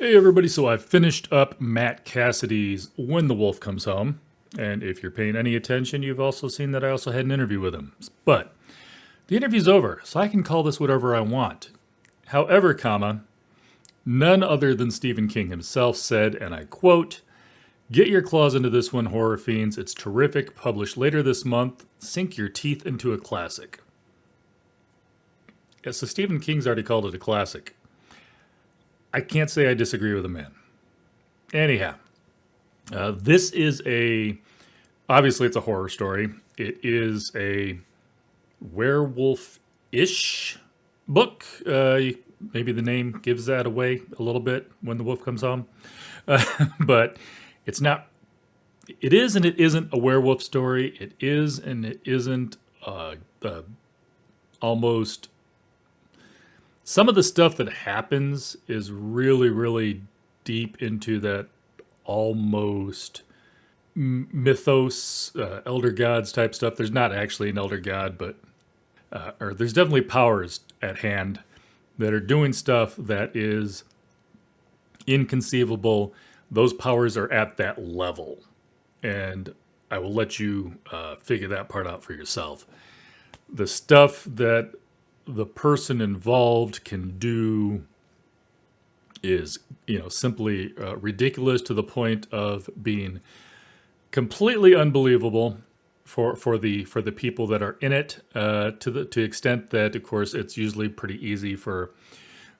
Hey everybody, so I finished up Matt Cassidy's When the Wolf Comes Home, and if you're paying any attention, you've also seen that I also had an interview with him. But the interview's over, so I can call this whatever I want. However, none other than Stephen King himself said, and I quote, "Get your claws into this one, horror fiends. It's terrific. Published later this month. Sink your teeth into a classic." Yeah, so Stephen King's already called it a classic. I can't say I disagree with the man. Anyhow, this is obviously it's a horror story. It is a werewolf-ish book. Maybe the name gives that away a little bit, When the Wolf Comes Home. But it's not, it is and it isn't a werewolf story. It is and it isn't almost, some of the stuff that happens is really, really deep into that almost mythos, elder gods type stuff. There's not actually an elder god, but or there's definitely powers at hand that are doing stuff that is inconceivable. Those powers are at that level, and I will let you figure that part out for yourself. The stuff that the person involved can do is, simply ridiculous to the point of being completely unbelievable for the people that are in it. To the extent that, of course, it's usually pretty easy for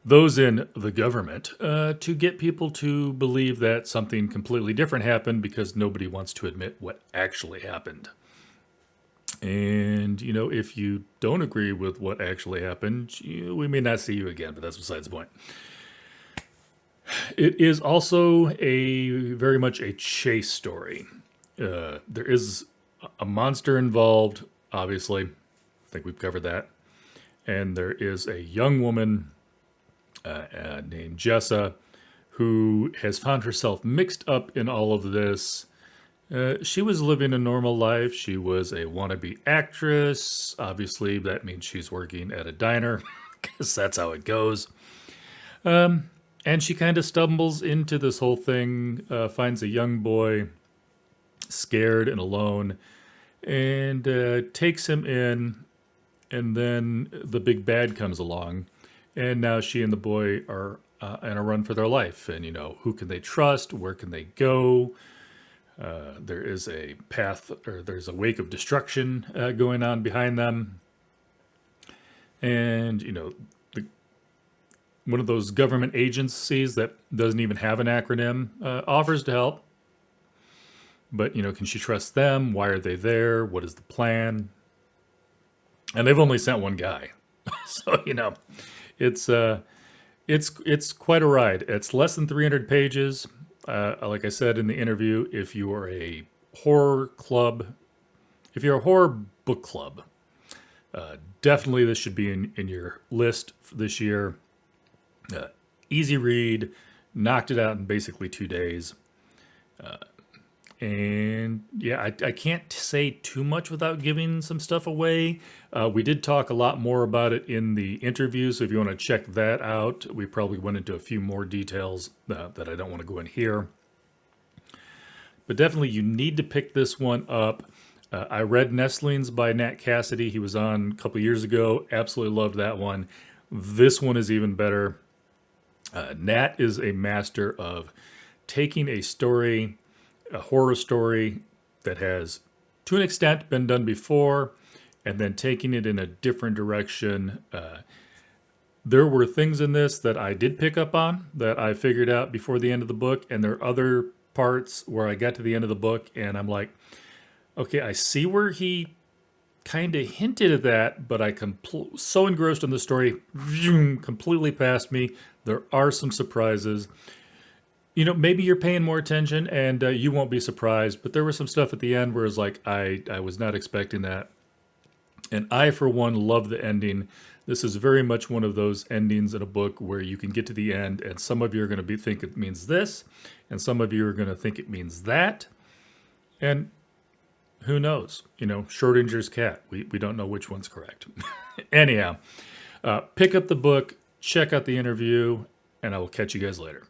those in the government to get people to believe that something completely different happened because nobody wants to admit what actually happened. And, if you don't agree with what actually happened, we may not see you again, but that's besides the point. It is also very much a chase story. There is a monster involved, obviously. I think we've covered that. And there is a young woman named Jessa who has found herself mixed up in all of this. She was living a normal life. She was a wannabe actress. Obviously, that means she's working at a diner, because that's how it goes. And she kind of stumbles into this whole thing, finds a young boy scared and alone, and takes him in, and then the big bad comes along, and now she and the boy are in a run for their life. And, who can they trust? Where can they go? There is a path, or there's a wake of destruction going on behind them. And, one of those government agencies that doesn't even have an acronym offers to help. But, can she trust them? Why are they there? What is the plan? And they've only sent one guy. So, it's quite a ride. It's less than 300 pages. Like I said in the interview, if you are a horror book club, definitely this should be in your list for this year. Easy read, knocked it out in basically 2 days. And yeah, I can't say too much without giving some stuff away. We did talk a lot more about it in the interview, so if you want to check that out, we probably went into a few more details that I don't want to go in here. But definitely you need to pick this one up. I read Nestlings by Nat Cassidy. He was on a couple years ago. Absolutely loved that one. This one is even better. Nat is a master of taking a story, a horror story that has, to an extent, been done before, and then taking it in a different direction. There were things in this that I did pick up on that I figured out before the end of the book, and there are other parts where I got to the end of the book and I'm like, okay, I see where he kind of hinted at that, but I so engrossed in the story, completely past me. There are some surprises. Maybe you're paying more attention and you won't be surprised, but there was some stuff at the end where it's like, I was not expecting that. And I, for one, love the ending. This is very much one of those endings in a book where you can get to the end and some of you are going to think it means this, and some of you are going to think it means that. And who knows? Schrodinger's cat. We don't know which one's correct. Anyhow, pick up the book, check out the interview, and I will catch you guys later.